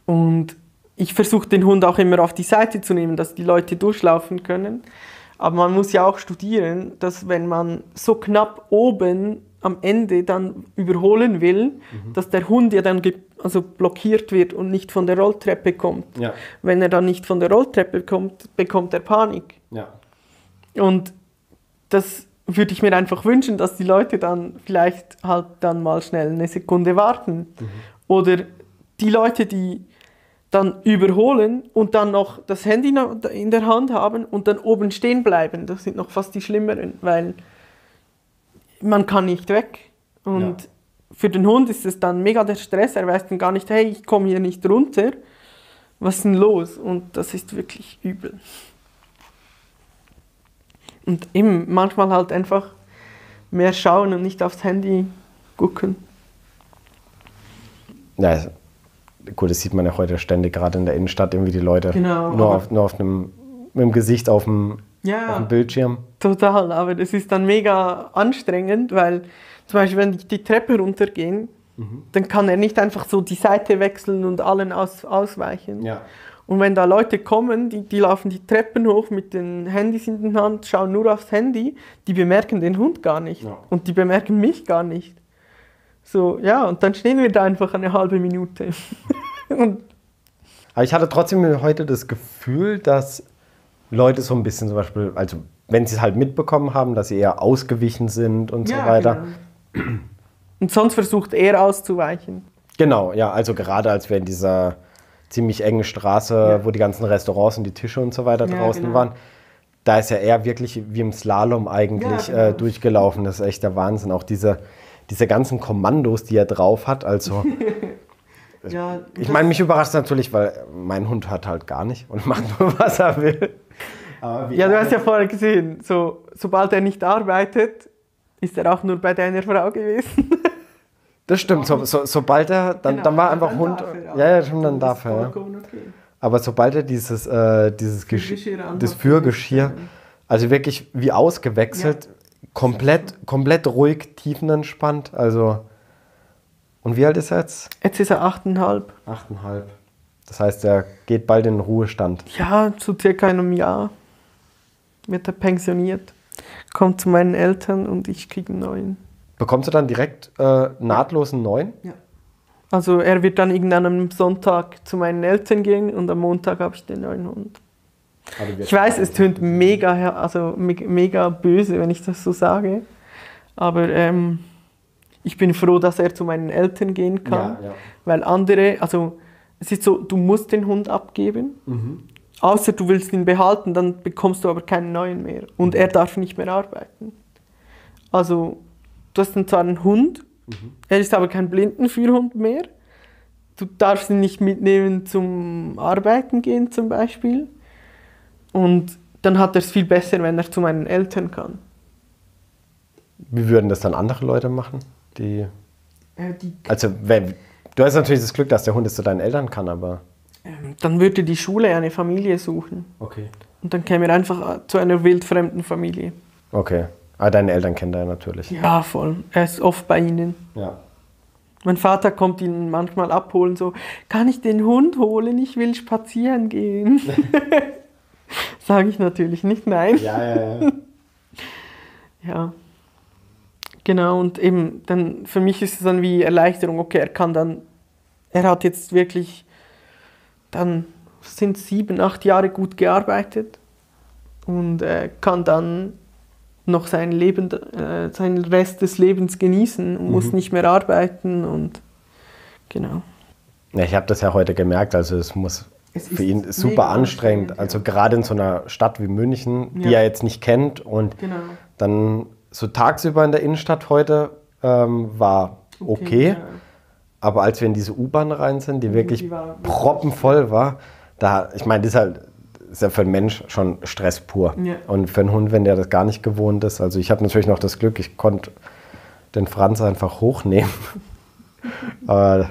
Und ich versuche den Hund auch immer auf die Seite zu nehmen, dass die Leute durchlaufen können. Aber man muss ja auch studieren, dass wenn man so knapp oben am Ende dann überholen will, dass der Hund ja dann blockiert wird und nicht von der Rolltreppe kommt. Ja. Wenn er dann nicht von der Rolltreppe kommt, bekommt er Panik. Ja. Und das würde ich mir einfach wünschen, dass die Leute dann vielleicht halt dann mal schnell eine Sekunde warten. Oder die Leute, die dann überholen und dann noch das Handy in der Hand haben und dann oben stehen bleiben. Das sind noch fast die Schlimmeren, weil man kann nicht weg. Und für den Hund ist es dann mega der Stress. Er weiß dann gar nicht, hey, ich komme hier nicht runter. Was ist denn los? Und das ist wirklich übel. Und eben manchmal halt einfach mehr schauen und nicht aufs Handy gucken. Ja, gut, das sieht man ja heute ständig, gerade in der Innenstadt, irgendwie die Leute nur mit dem Gesicht auf dem Bildschirm. Total, aber das ist dann mega anstrengend, weil zum Beispiel, wenn die Treppe runtergehen, dann kann er nicht einfach so die Seite wechseln und allen ausweichen. Ja. Und wenn da Leute kommen, die laufen die Treppen hoch mit den Handys in der Hand, schauen nur aufs Handy, die bemerken den Hund gar nicht. Ja. Und die bemerken mich gar nicht. So, ja, und dann stehen wir da einfach eine halbe Minute. Aber ich hatte trotzdem heute das Gefühl, dass Leute so ein bisschen zum Beispiel, also wenn sie es halt mitbekommen haben, dass sie eher ausgewichen sind und so weiter. Genau. Und sonst versucht er auszuweichen. Genau, ja, also gerade als wir in dieser ziemlich engen Straße, wo die ganzen Restaurants und die Tische und so weiter draußen waren, da ist ja eher wirklich wie im Slalom eigentlich durchgelaufen. Das ist echt der Wahnsinn. Auch diese ganzen Kommandos, die er drauf hat, also ich meine, mich überrascht natürlich, weil mein Hund hört halt gar nicht und macht nur, was er will. Aber du hast ja vorher gesehen, sobald er nicht arbeitet, ist er auch nur bei deiner Frau gewesen. Das stimmt, sobald er, dann war einfach Hund, dann darf er. Okay. Aber sobald er dieses Führgeschirr, also wirklich wie ausgewechselt, komplett ruhig, tiefenentspannt, also. Und wie alt ist er jetzt? Jetzt ist er 8,5. 8,5. Das heißt, er geht bald in den Ruhestand. Ja, zu circa einem Jahr wird er pensioniert, kommt zu meinen Eltern und ich kriege einen neuen. Bekommst du dann direkt nahtlos einen neuen? Ja. Also er wird dann irgendwann am Sonntag zu meinen Eltern gehen und am Montag habe ich den neuen Hund. Ich weiß, es tönt mega böse, wenn ich das so sage, aber ich bin froh, dass er zu meinen Eltern gehen kann, weil andere, also es ist so, du musst den Hund abgeben, außer du willst ihn behalten, dann bekommst du aber keinen neuen mehr und er darf nicht mehr arbeiten. Also du hast dann zwar einen Hund, er ist aber kein Blindenführhund mehr, du darfst ihn nicht mitnehmen zum Arbeiten gehen zum Beispiel und dann hat er es viel besser, wenn er zu meinen Eltern kann. Wie würden das dann andere Leute machen? Also, du hast natürlich das Glück, dass der Hund es zu deinen Eltern kann, aber. Dann würde die Schule eine Familie suchen. Okay. Und dann käme er einfach zu einer wildfremden Familie. Okay. Aber deine Eltern kennt er natürlich. Ja, voll. Er ist oft bei ihnen. Ja. Mein Vater kommt ihn manchmal abholen, so: Kann ich den Hund holen? Ich will spazieren gehen. Sage ich natürlich nicht nein. Ja. Ja. Genau, und eben dann für mich ist es dann wie Erleichterung, okay, er hat jetzt wirklich dann sind 7, 8 Jahre gut gearbeitet und kann dann noch seinen Rest des Lebens genießen und muss nicht mehr arbeiten und genau. Ja, ich habe das ja heute gemerkt, also es für ihn ist super anstrengend, also gerade in so einer Stadt wie München, die er jetzt nicht kennt und dann so tagsüber in der Innenstadt heute war okay. Aber als wir in diese U-Bahn rein sind, die wirklich proppenvoll war, ich meine, das ist ja für einen Mensch schon Stress pur. Ja. Und für einen Hund, wenn der das gar nicht gewohnt ist. Also ich habe natürlich noch das Glück, ich konnte den Franz einfach hochnehmen. Aber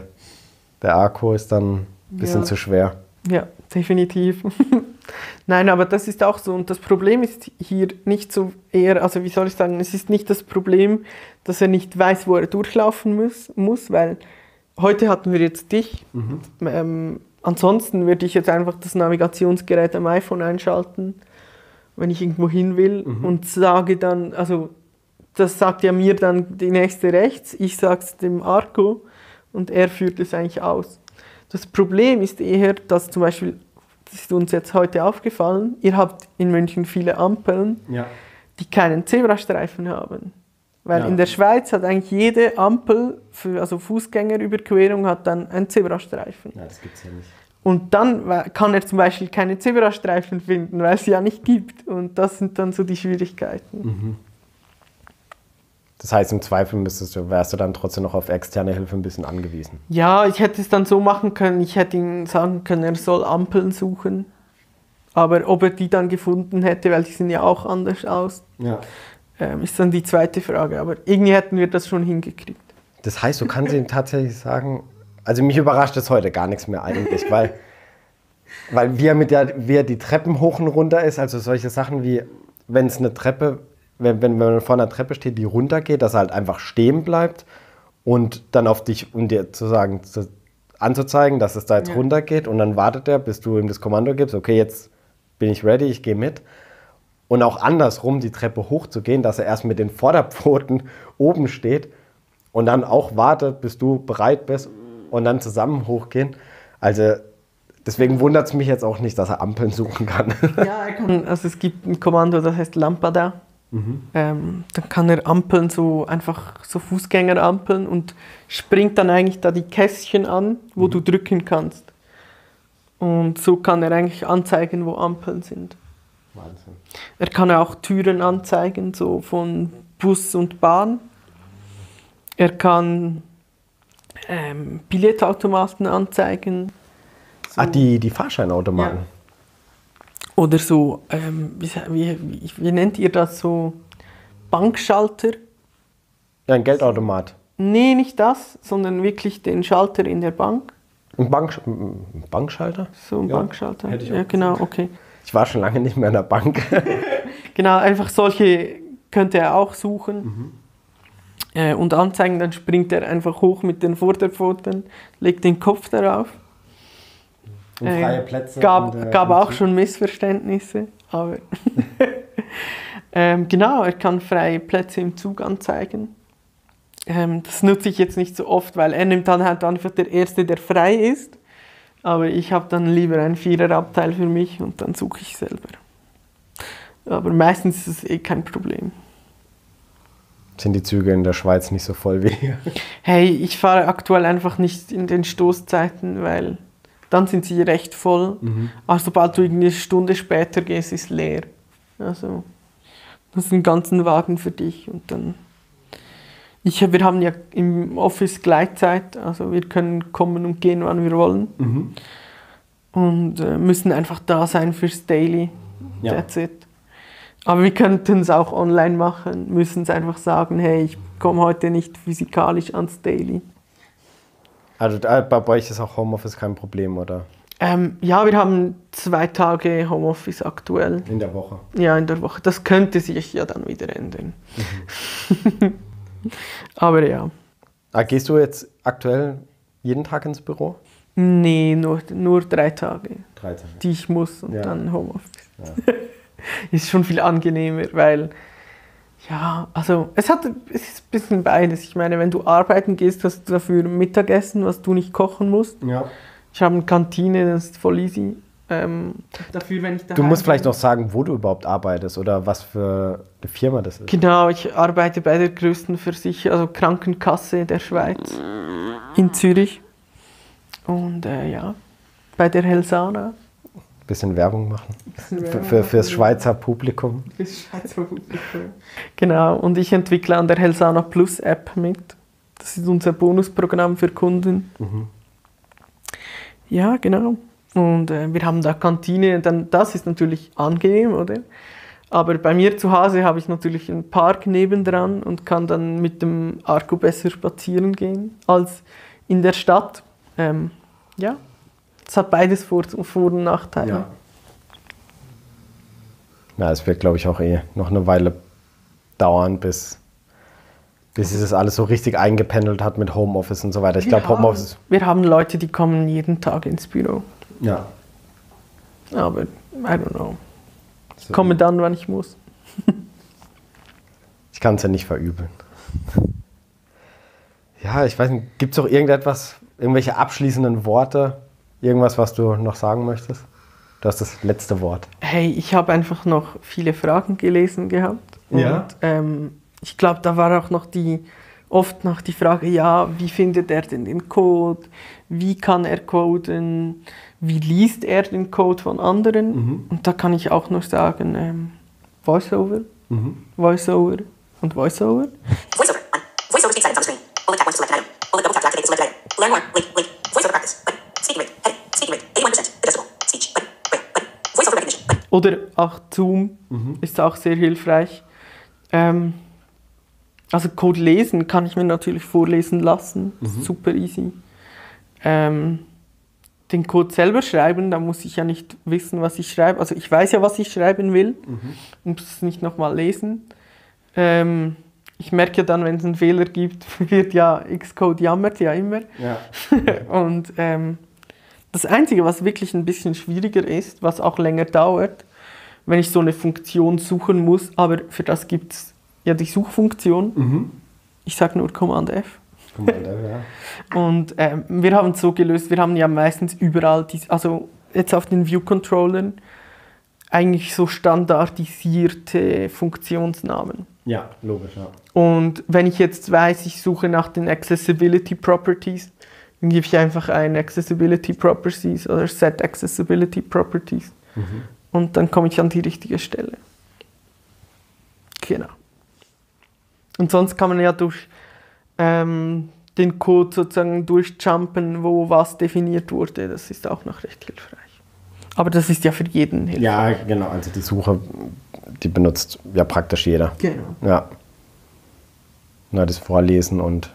der Akku ist dann ein bisschen zu schwer. Ja, definitiv. Nein, aber das ist auch so. Und das Problem ist hier nicht so eher, also wie soll ich sagen, es ist nicht das Problem, dass er nicht weiß, wo er durchlaufen muss, weil heute hatten wir jetzt dich. Ansonsten würde ich jetzt einfach das Navigationsgerät am iPhone einschalten, wenn ich irgendwo hin will und sage dann, also das sagt ja mir dann die nächste rechts, ich sage es dem Arco und er führt es eigentlich aus. Das Problem ist eher, dass zum Beispiel, das ist uns jetzt heute aufgefallen, ihr habt in München viele Ampeln, die keinen Zebrastreifen haben. Weil in der Schweiz hat eigentlich jede Ampel, also Fußgängerüberquerung, hat dann einen Zebrastreifen. Ja, das gibt's ja nicht. Und dann kann er zum Beispiel keine Zebrastreifen finden, weil es sie ja nicht gibt. Und das sind dann so die Schwierigkeiten. Das heißt, im Zweifel wärst du dann trotzdem noch auf externe Hilfe ein bisschen angewiesen. Ja, ich hätte es dann so machen können, ich hätte ihm sagen können, er soll Ampeln suchen. Aber ob er die dann gefunden hätte, weil die sehen ja auch anders aus, ist dann die zweite Frage. Aber irgendwie hätten wir das schon hingekriegt. Das heißt, du kannst ihm tatsächlich sagen, also mich überrascht das heute gar nichts mehr eigentlich, weil wie er die Treppen hoch und runter ist, also solche Sachen wie, wenn es eine Treppe, wenn man vor einer Treppe steht, die runtergeht, dass er halt einfach stehen bleibt und dann auf dich, um dir anzuzeigen, dass es da jetzt runtergeht und dann wartet er, bis du ihm das Kommando gibst, okay, jetzt bin ich ready, ich gehe mit. Und auch andersrum die Treppe hochzugehen, dass er erst mit den Vorderpfoten oben steht und dann auch wartet, bis du bereit bist und dann zusammen hochgehen. Also deswegen wundert es mich jetzt auch nicht, dass er Ampeln suchen kann. Ja, er kann, also es gibt ein Kommando, das heißt Lampada. Dann kann er Ampeln, einfach so Fußgängerampeln und springt dann eigentlich da die Kästchen an, wo du drücken kannst. Und so kann er eigentlich anzeigen, wo Ampeln sind. Wahnsinn. Er kann auch Türen anzeigen, so von Bus und Bahn. Er kann Billetautomaten anzeigen. So. Die Fahrscheinautomaten? Ja. Oder so, wie nennt ihr das, so Bankschalter? Ja, ein Geldautomat. Nee, nicht das, sondern wirklich den Schalter in der Bank. Ein Bankschalter? So ein Bankschalter, hätte ich auch ja genau, okay. Ich war schon lange nicht mehr in der Bank. Genau, einfach solche könnte er auch suchen. Und anzeigen, dann springt er einfach hoch mit den Vorderpfoten, legt den Kopf darauf. Und freie Plätze. Gab auch schon Missverständnisse, aber genau, er kann freie Plätze im Zug anzeigen. Das nutze ich jetzt nicht so oft, weil er nimmt dann halt einfach der Erste, der frei ist. Aber ich habe dann lieber ein Viererabteil für mich und dann suche ich selber. Aber meistens ist es kein Problem. Sind die Züge in der Schweiz nicht so voll wie hier? Hey, ich fahre aktuell einfach nicht in den Stoßzeiten, weil dann sind sie recht voll. Aber sobald du eine Stunde später gehst, ist leer. Also, das ist ein ganzen Wagen für dich. Und dann wir haben ja im Office Gleitzeit, also wir können kommen und gehen, wann wir wollen. Und müssen einfach da sein fürs Daily. That's it. Aber wir könnten es auch online machen, müssen es einfach sagen, hey, ich komme heute nicht physikalisch ans Daily. Also bei euch ist auch Homeoffice kein Problem, oder? Ja, wir haben 2 Tage Homeoffice aktuell. In der Woche? Ja, in der Woche. Das könnte sich ja dann wieder ändern. Aber ja. Gehst du jetzt aktuell jeden Tag ins Büro? Nee, nur 3 Tage. 3 Tage. Die ich muss und dann Homeoffice. Ja. Ist schon viel angenehmer, weil Ja, also es ist ein bisschen beides. Ich meine, wenn du arbeiten gehst, hast du dafür Mittagessen, was du nicht kochen musst. Ja. Ich habe eine Kantine, das ist voll easy. Dafür, wenn ich Du musst vielleicht noch sagen, wo du überhaupt arbeitest oder was für eine Firma das ist. Genau, ich arbeite bei der größten also Krankenkasse der Schweiz in Zürich. Und ja, bei der Helsana. Bisschen Werbung machen. Fürs Schweizer Publikum. Fürs Schweizer Publikum. Genau, und ich entwickle an der Helsana Plus App mit. Das ist unser Bonusprogramm für Kunden. Ja, genau. Und wir haben da Kantine, das ist natürlich angenehm, oder? Aber bei mir zu Hause habe ich natürlich einen Park nebendran und kann dann mit dem Arco besser spazieren gehen als in der Stadt. Ja, es hat beides Vor- und Nachteile. Ja, es wird, glaube ich, auch noch eine Weile dauern, bis sich das alles so richtig eingependelt hat mit Homeoffice und so weiter. Ich glaube, Homeoffice... Wir haben Leute, die kommen jeden Tag ins Büro. Ja. Aber, I don't know. Ich komme dann, wann ich muss. Ich kann es ja nicht verübeln. Ja, ich weiß nicht, gibt es noch irgendwelche abschließenden Worte? Irgendwas, was du noch sagen möchtest? Du hast das letzte Wort. Hey, ich habe einfach noch viele Fragen gelesen gehabt. Ja. Und ich glaube, da war auch oft noch die Frage, ja, wie findet er denn den Code? Wie kann er coden? Wie liest er den Code von anderen? Und da kann ich auch nur sagen, Voiceover, Voiceover und Voiceover. Voiceover. Voiceover speech settings on the screen. Bullet tap once to select an item. Bullet double tap to activate the selected item. Learn more. Link. Voiceover practice. Button. Speaking rate. Heading. Speaking rate. 81%. Adjustable. Speech. Button. Button. Voiceover recognition. Button. Oder auch Zoom ist auch sehr hilfreich. Also Code lesen kann ich mir natürlich vorlesen lassen. Super easy. Den Code selber schreiben, da muss ich ja nicht wissen, was ich schreibe. Also ich weiß ja, was ich schreiben will und muss es nicht nochmal lesen. Ich merke ja dann, wenn es einen Fehler gibt, wird ja Xcode jammert ja immer. Ja. Und das Einzige, was wirklich ein bisschen schwieriger ist, was auch länger dauert, wenn ich so eine Funktion suchen muss, aber für das gibt es ja die Suchfunktion. Ich sage nur Command F. Und wir haben es so gelöst, wir haben ja meistens überall, also jetzt auf den View-Controllern, eigentlich so standardisierte Funktionsnamen. Ja, logisch, ja. Und wenn ich jetzt weiß, ich suche nach den Accessibility Properties, dann gebe ich einfach ein Accessibility Properties oder Set Accessibility Properties. Und dann komme ich an die richtige Stelle. Genau. Und sonst kann man ja durch den Code sozusagen durchjumpen, wo was definiert wurde. Das ist auch noch recht hilfreich. Aber das ist ja für jeden hilfreich. Ja, genau. Also die Suche, die benutzt ja praktisch jeder. Genau. Ja. Na, das Vorlesen und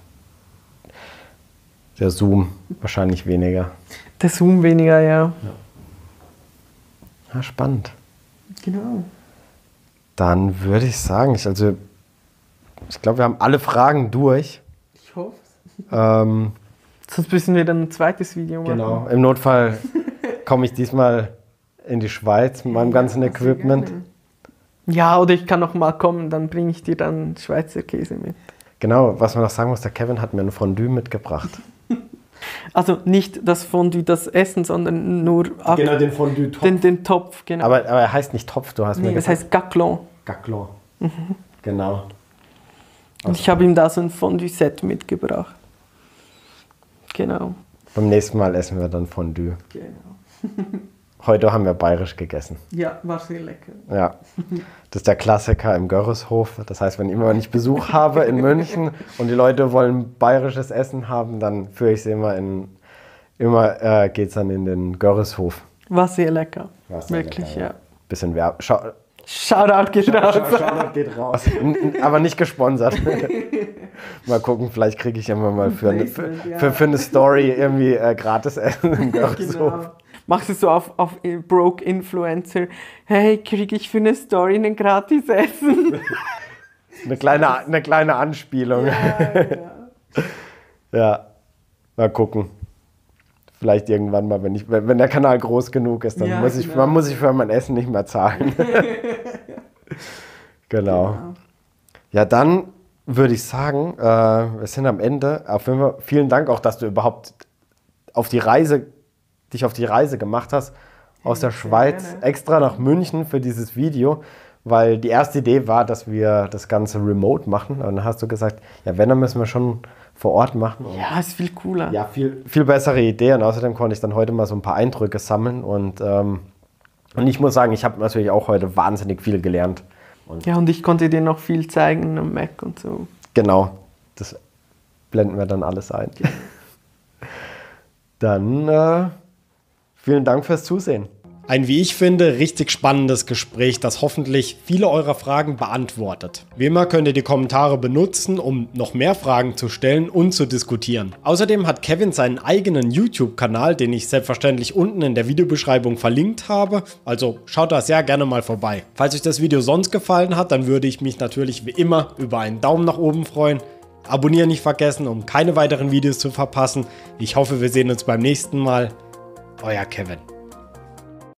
der Zoom wahrscheinlich weniger. Der Zoom weniger, ja. Ja, spannend. Genau. Dann würde ich sagen, ich glaube, wir haben alle Fragen durch. Ich hoffe es. Ähm, Sonst müssen wir dann ein zweites Video machen. Genau. Im Notfall komme ich diesmal in die Schweiz mit meinem ganzen Equipment. Ja, oder ich kann noch mal kommen, dann bringe ich dir dann Schweizer Käse mit. Genau, was man noch sagen muss, der Kevin hat mir ein Fondue mitgebracht. Also nicht das Fondue, das Essen, sondern nur Genau, den Fondue-Topf. den Topf, genau. Aber er heißt nicht Topf, du hast mir das gesagt. heißt Gaclon. Gaclon. Genau. Und ich habe ihm da so ein Fondue-Set mitgebracht. Genau. Beim nächsten Mal essen wir dann Fondue. Genau. Heute haben wir bayerisch gegessen. Ja, war sehr lecker. Ja, das ist der Klassiker im Görreshof. Das heißt, wenn ich Besuch habe in München und die Leute wollen bayerisches Essen haben, dann führe ich sie geht es dann in den Görreshof. War sehr lecker. War sehr wirklich, lecker, ja. Bisschen Werbung. Shoutout geht raus. Shoutout geht raus. Aber nicht gesponsert. Mal gucken, vielleicht kriege ich immer mal für eine Story irgendwie gratis Essen im Görreshof. Genau. Machst du so auf Broke Influencer, hey, kriege ich für eine Story ein gratis Essen? Eine kleine Anspielung. Ja, mal gucken. Vielleicht irgendwann mal, wenn der Kanal groß genug ist, dann muss ich für mein Essen nicht mehr zahlen. Genau. Ja, dann würde ich sagen, wir sind am Ende. Auf jeden Fall vielen Dank auch, dass du überhaupt dich auf die Reise gemacht hast aus der Schweiz gerne. extra nach München für dieses Video, weil die erste Idee war, dass wir das Ganze remote machen. Und dann hast du gesagt, ja, wenn, dann müssen wir schon vor Ort machen. Und Ja, ist viel cooler. ja, viel bessere Idee. Und außerdem konnte ich dann heute mal so ein paar Eindrücke sammeln. Und ich muss sagen, ich habe natürlich auch heute wahnsinnig viel gelernt. Ja, und ich konnte dir noch viel zeigen am Mac und so. Genau, das blenden wir dann alles ein. Dann vielen Dank fürs Zusehen. Ein, wie ich finde, richtig spannendes Gespräch, das hoffentlich viele eurer Fragen beantwortet. Wie immer könnt ihr die Kommentare benutzen, um noch mehr Fragen zu stellen und zu diskutieren. Außerdem hat Kevin seinen eigenen YouTube-Kanal, den ich selbstverständlich unten in der Videobeschreibung verlinkt habe, also schaut da sehr gerne mal vorbei. Falls euch das Video sonst gefallen hat, dann würde ich mich natürlich wie immer über einen Daumen nach oben freuen. Abonnieren nicht vergessen, um keine weiteren Videos zu verpassen. Ich hoffe, wir sehen uns beim nächsten Mal. Euer Kevin.